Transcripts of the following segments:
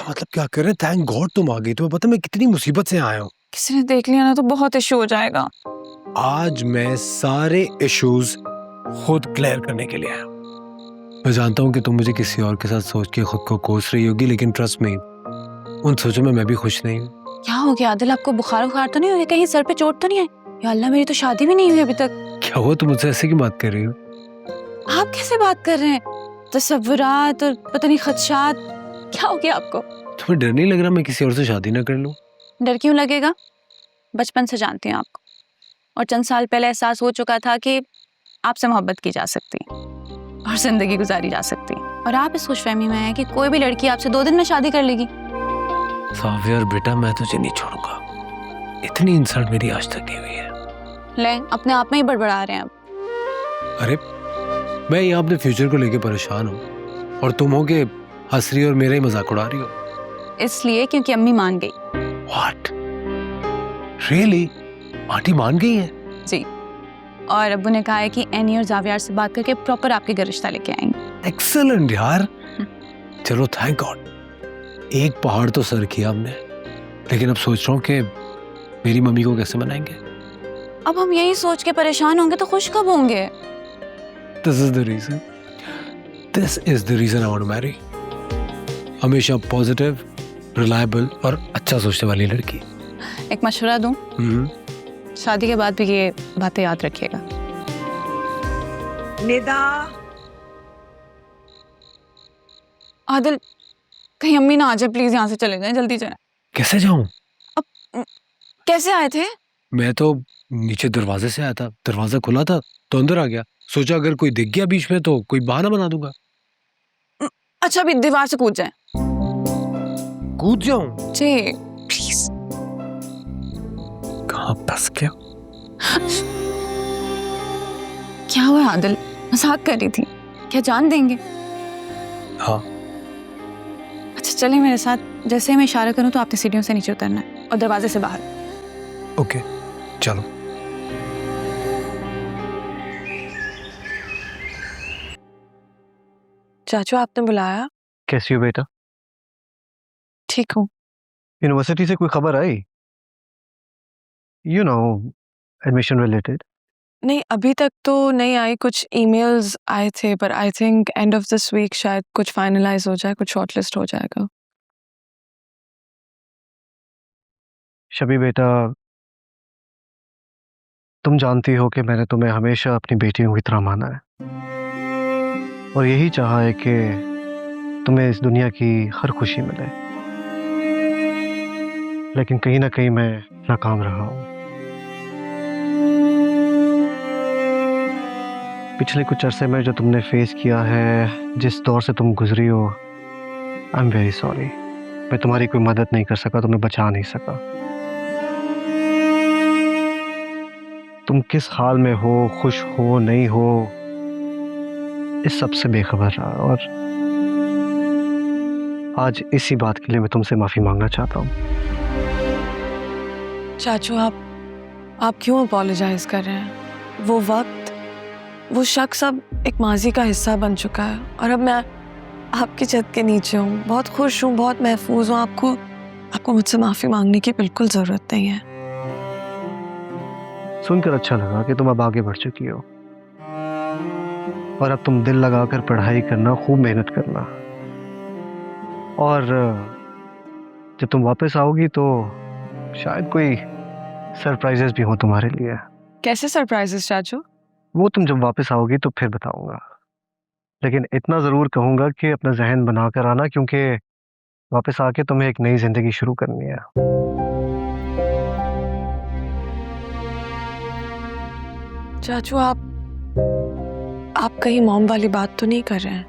मतलब क्या कर रहे हैं? थैंक गॉड तुम आ गई। तुम्हें पता मैं कितनी मुसीबत से आया हूँ। किसी ने देख लिया ना तो बहुत इशू हो जाएगा। आज मैं सारे इश्यूज खुद क्लियर करने के लिए आया हूँ। मैं जानता हूँ कि तुम मुझे किसी और के साथ सोच के खुद को कोस रही होगी, लेकिन ट्रस्ट मी, उन सोचों में मैं भी खुश नहीं हूँ। क्या हो गया आदिल, आपको बुखार उखार तो नहीं हो गया? कहीं सर पे चोट तो नहीं है? या अल्लाह, मेरी तो शादी भी नहीं हुई अभी तक। क्या हुआ? तुम मुझसे ऐसे की बात कर रही हो? आप कैसे बात कर रहे हैं? तसव्वुरात और पता नहीं खदशात, क्या हो गया आपको? तुम्हें डर नहीं लग रहा मैं किसी और से शादी ना कर लूँ? डर क्यों लगेगा? बचपन से जानती हूँ आपको, और चंद साल पहले एहसास हो चुका था कि आपसे मोहब्बत की जा सकती और जिंदगी गुजारी जा सकती, और आप इस खुशफहमी में हैं कि कोई भी लड़की आपसे 2 दिन में शादी कर लेगी। सावियर बेटा, मैं तुझे नहीं छोड़ूंगा। इतनी इंसल्ट मेरी आज तक नहीं हुई है। ले, अपने आप में ही बड़बड़ा रहे हैं अब। अरे मैं यहाँ अपने फ्यूचर को लेके परेशान हूँ, और तुम हो के हंस रही हो और मेरा ही मजाक उड़ा रही हो। इसलिए क्योंकि अम्मी मान गई। What? Really? आंटी मान गई है? जी, और अब्बू ने कहा है कि एनी और जावियार से बात करके प्रॉपर आपके घर रिश्ता लेके आएंगे। एक्सेलेंट यार। चलो थैंक गॉड, एक पहाड़ तो सर किया हमने। लेकिन अब सोच रहा हूँ कि मेरी मम्मी को कैसे मनाएंगे। अब हम यही सोच के परेशान होंगे तो खुश कब होंगे? This is the reason. This is the reason I want to marry. हमेशा पॉजिटिव, रिलायबल और अच्छा सोचने वाली लड़की। एक मशवरा दूं? शादी के बाद भी ये बातें याद रखिएगा। निदा, आदिल, कहीं अम्मी ना आ जाए, प्लीज यहाँ से चले जाएं, जल्दी जाएं। कैसे जाऊं? अब कैसे आए थे? मैं तो नीचे दरवाजे से आया था, दरवाजा खुला था तो अंदर आ गया। सोचा अगर कोई दिख गया बीच में तो कोई बहाना बना दूंगा। अच्छा, अभी दीवार से कूद जाएं। कूद जाऊं? जी प्लीज। कहाँ फंस गया? क्या हुआ आदिल? मजाक कर रही थी, क्या जान देंगे? हाँ। अच्छा चलिए मेरे साथ, जैसे ही मैं इशारा करूं तो आपने सीढ़ियों से नीचे उतरना है और दरवाजे से बाहर। ओके चलो। चाचू आपने बुलाया? कैसी हो बेटा? ठीक हूँ। यूनिवर्सिटी से कोई खबर आई? You know, admission related? नहीं, अभी तक तो नहीं आई। कुछ ईमेल्स आए थे, पर I think end of this week शायद कुछ फाइनलाइज हो जाए, कुछ शॉर्टलिस्ट हो जाएगा। शबी बेटा, तुम जानती हो कि मैंने तुम्हें हमेशा अपनी बेटियों की तरह माना है, और यही चाहा है कि तुम्हें इस दुनिया की हर खुशी मिले, लेकिन कहीं ना कहीं मैं नाकाम रहा हूँ। पिछले कुछ अरसे में जो तुमने फेस किया है, जिस दौर से तुम गुजरी हो, आई एम वेरी सॉरी। मैं तुम्हारी कोई मदद नहीं कर सका, तुम्हें बचा नहीं सका। तुम किस हाल में हो, खुश हो नहीं हो, इस सब से बेखबर रहा, और आज इसी बात के लिए मैं तुमसे माफी मांगना चाहता हूँ। चाचू आप क्यों अपोलोजाइज कर रहे हैं? वो वक्त, वो शख्स अब एक माजी का हिस्सा बन चुका है, और अब मैं आपकी छत के नीचे हूँ, बहुत खुश हूँ, बहुत महफूज हूँ। आपको मुझसे माफी मांगने की बिल्कुल जरूरत नहीं है। सुनकर अच्छा लगा कि तुम अब आगे बढ़ चुकी हो, और अब तुम दिल लगाकर पढ़ाई करना, खूब मेहनत करना, और जब तुम वापस आओगी तो शायद कोई सरप्राइजेस भी हो तुम्हारे लिए। कैसे सरप्राइजेस चाचू? वो तुम जब वापस आओगी तो फिर बताऊंगा, लेकिन इतना ज़रूर कहूंगा कि अपना जहन बना कर आना, क्योंकि वापस आके तुम्हें एक नई जिंदगी शुरू करनी है। चाचू आप कहीं मॉम वाली बात तो नहीं कर रहे हैं?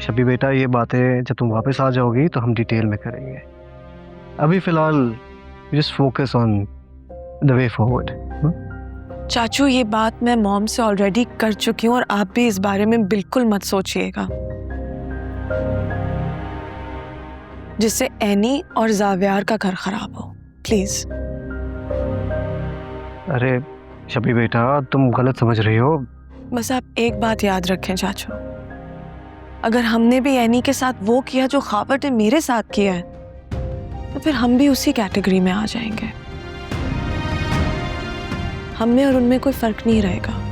शबी बेटा, ये बातें जब तुम वापस आ जाओगी तो हम डिटेल में करेंगे। अभी फिलहाल just focus on the way forward. चाचू, ये बात मैं मॉम से ऑलरेडी कर चुकी हूँ, और आप भी इस बारे में बिल्कुल मत सोचिएगा, जिससे एनी और जावियार का घर खराब हो, प्लीज। अरे शबी बेटा, तुम गलत समझ रही हो। बस आप एक बात याद रखें चाचू, अगर हमने भी एनी के साथ वो किया जो खावत ने मेरे साथ किया है, तो फिर हम भी उसी कैटेगरी में आ जाएंगे। हम में और उनमें कोई फर्क नहीं रहेगा।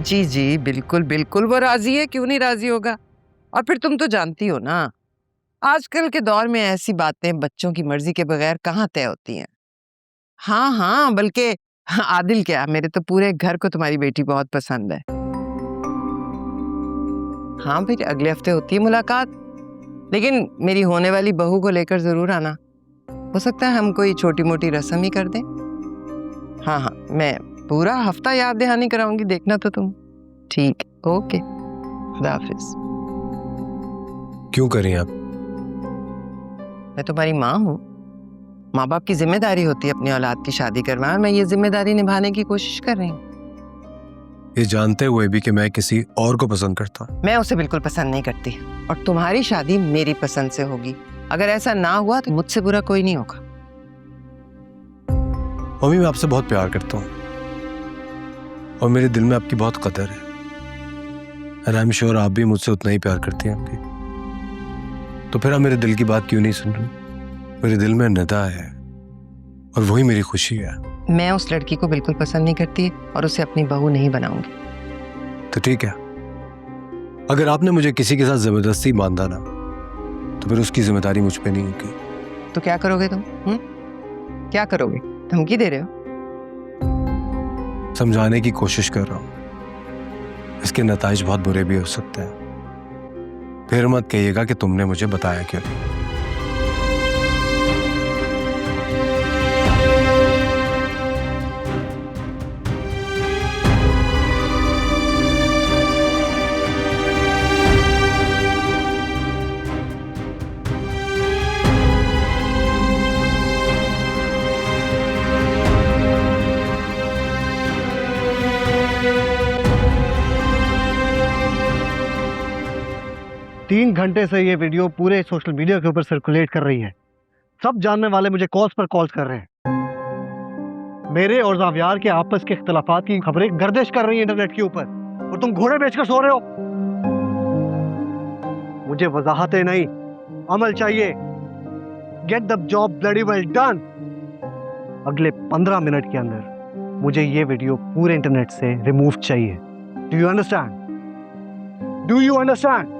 जी जी बिल्कुल बिल्कुल, वो राजी है, क्यों नहीं राजी होगा। और फिर तुम तो जानती हो ना, आजकल के दौर में ऐसी बातें बच्चों की मर्जी के बगैर कहाँ तय होती हैं। हाँ हाँ, बल्कि आदिल क्या, मेरे तो पूरे घर को तुम्हारी बेटी बहुत पसंद है। हाँ फिर अगले हफ्ते होती है मुलाकात, लेकिन मेरी होने वाली बहू को लेकर जरूर आना। हो सकता है हम कोई छोटी मोटी रस्म ही कर दें। हाँ हाँ, मैं पूरा हफ्ता याद दहानी कराऊंगी, देखना तो तुम। ठीक, ओके, खुदा हाफिज। क्यों करें आप? मैं तुम्हारी माँ हूँ, माँ बाप की जिम्मेदारी होती है अपनी औलाद की शादी करवाना। मैं ये जिम्मेदारी निभाने की कोशिश कर रही हूँ, ये जानते हुए भी कि मैं किसी और को पसंद करता हूँ। मैं उसे बिल्कुल पसंद नहीं करती, और तुम्हारी शादी मेरी पसंद से होगी। अगर ऐसा ना हुआ तो मुझसे बुरा कोई नहीं होगा। मम्मी, मैं आपसे बहुत प्यार करता हूँ और मेरे दिल में आपकी बहुत कदर है। एंड आई एम श्योर आप भी मुझसे उतना ही प्यार करती हैं आपकी। तो फिर आप मेरे दिल की बात क्यों नहीं सुन रही? मेरे दिल में निदा है और वही मेरी खुशी है। मैं उस लड़की को बिल्कुल पसंद नहीं करती और उसे अपनी बहू नहीं बनाऊंगी। तो ठीक है, अगर आपने मुझे किसी के साथ जबरदस्ती बांधा ना, तो फिर उसकी जिम्मेदारी मुझ पे नहीं होगी। तो क्या करोगे तुम? क्या करोगे? धमकी दे रहे हो? समझाने की कोशिश कर रहा हूँ, इसके नताइज बहुत बुरे भी हो सकते हैं। फिर मत कहिएगा कि तुमने मुझे बताया क्यों नहीं। 3 घंटे से ये वीडियो पूरे सोशल मीडिया के ऊपर सर्कुलेट कर रही है। सब जानने वाले मुझे कॉल्स पर कॉल्स कर रहे हैं। मेरे और जावियार के आपस के इख्तलाफात की खबरें गर्दिश कर रही हैं इंटरनेट के ऊपर, और तुम घोड़े बेचकर सो रहे हो। मुझे वजाहतें नहीं, अमल चाहिए। Get the job bloody well done. अगले 15 मिनट के अंदर मुझे ये वीडियो पूरे इंटरनेट से रिमूव चाहिए। Do you understand? Do you understand?